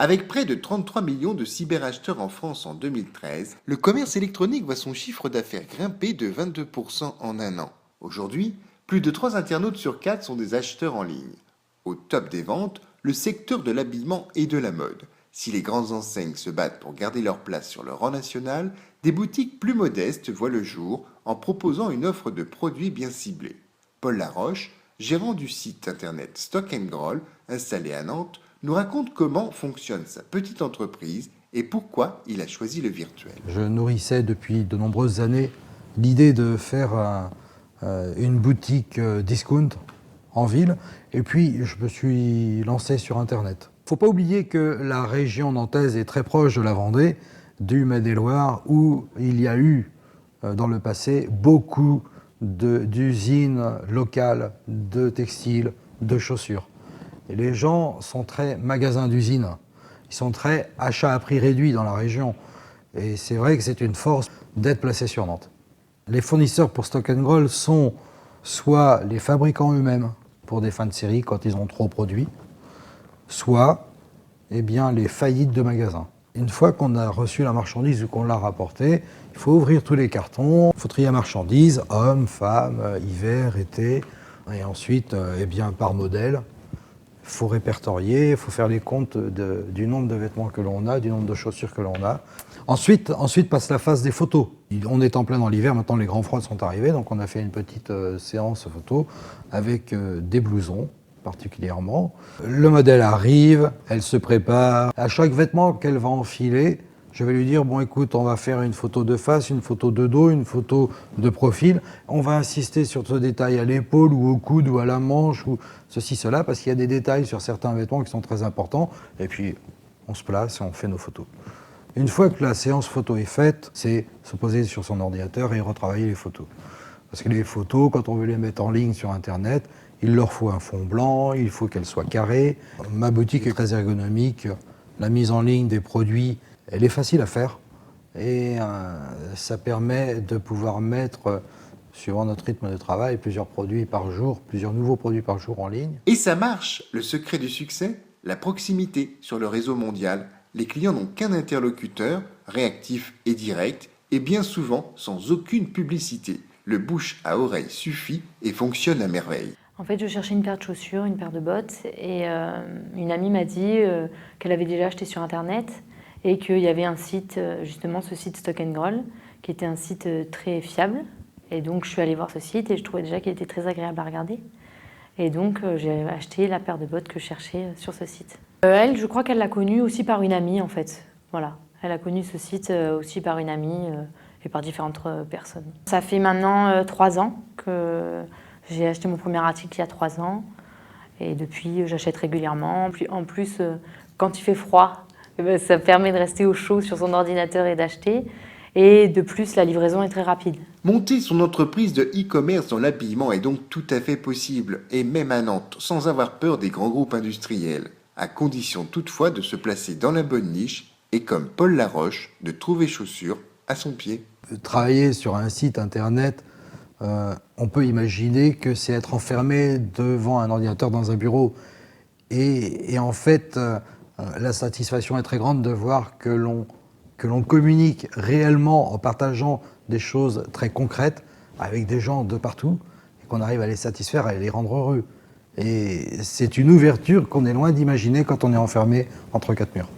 Avec près de 33 millions de cyberacheteurs en France en 2013, le commerce électronique voit son chiffre d'affaires grimper de 22% en un an. Aujourd'hui, plus de 3 internautes sur 4 sont des acheteurs en ligne. Au top des ventes, le secteur de l'habillement et de la mode. Si les grandes enseignes se battent pour garder leur place sur le rang national, des boutiques plus modestes voient le jour en proposant une offre de produits bien ciblés. Paul Laroche, gérant du site internet Stock Groll, installé à Nantes, nous raconte comment fonctionne sa petite entreprise et pourquoi il a choisi le virtuel. Je nourrissais depuis de nombreuses années l'idée de faire une boutique discount en ville, et puis je me suis lancé sur Internet. Il ne faut pas oublier que la région nantaise est très proche de la Vendée, du Maine-et-Loire, où il y a eu dans le passé beaucoup d'usines locales de textiles, de chaussures. Et les gens sont très magasins d'usines, ils sont très achats à prix réduit dans la région. Et c'est vrai que c'est une force d'être placé sur Nantes. Les fournisseurs pour Stock Groll sont soit les fabricants eux-mêmes pour des fins de série quand ils ont trop produit, soit les faillites de magasins. Une fois qu'on a reçu la marchandise ou qu'on l'a rapportée, il faut ouvrir tous les cartons, il faut trier la marchandise, hommes, femmes, hiver, été, et ensuite par modèle. Il faut répertorier, il faut faire les comptes du nombre de vêtements que l'on a, du nombre de chaussures que l'on a. Ensuite passe la phase des photos. On est en plein dans l'hiver, maintenant les grands froids sont arrivés, donc on a fait une petite séance photo avec des blousons particulièrement. Le modèle arrive, elle se prépare. À chaque vêtement qu'elle va enfiler, je vais lui dire, bon écoute, on va faire une photo de face, une photo de dos, une photo de profil. On va insister sur ce détail à l'épaule ou au coude ou à la manche ou ceci, cela, parce qu'il y a des détails sur certains vêtements qui sont très importants. Et puis, on se place et on fait nos photos. Une fois que la séance photo est faite, c'est se poser sur son ordinateur et retravailler les photos. Parce que les photos, quand on veut les mettre en ligne sur Internet, il leur faut un fond blanc, il faut qu'elles soient carrées. Ma boutique est très ergonomique. La mise en ligne des produits, elle est facile à faire et ça permet de pouvoir mettre, suivant notre rythme de travail, plusieurs produits par jour, plusieurs nouveaux produits par jour en ligne. Et ça marche. Le secret du succès, la proximité sur le réseau mondial. Les clients n'ont qu'un interlocuteur, réactif et direct, et bien souvent sans aucune publicité. Le bouche à oreille suffit et fonctionne à merveille. En fait, je cherchais une paire de chaussures, une paire de bottes, et une amie m'a dit qu'elle avait déjà acheté sur Internet et qu'il y avait un site, justement ce site Stock Groll, qui était un site très fiable. Et donc, je suis allée voir ce site et je trouvais déjà qu'il était très agréable à regarder. Et donc, j'ai acheté la paire de bottes que je cherchais sur ce site. Elle, je crois qu'elle l'a connue aussi par une amie, en fait. Voilà, elle a connu ce site aussi par une amie et par différentes personnes. Ça fait maintenant 3 ans que j'ai acheté mon premier article il y a 3 ans. Et depuis, j'achète régulièrement. Puis, en plus, quand il fait froid, ça permet de rester au chaud sur son ordinateur et d'acheter. Et de plus, la livraison est très rapide. Monter son entreprise de e-commerce dans l'habillement est donc tout à fait possible, et même à Nantes, sans avoir peur des grands groupes industriels, à condition toutefois de se placer dans la bonne niche et, comme Paul Laroche, de trouver chaussures à son pied. Travailler sur un site internet, on peut imaginer que c'est être enfermé devant un ordinateur dans un bureau. Et en fait, la satisfaction est très grande de voir que l'on communique réellement en partageant des choses très concrètes avec des gens de partout et qu'on arrive à les satisfaire et à les rendre heureux. Et c'est une ouverture qu'on est loin d'imaginer quand on est enfermé entre 4 murs.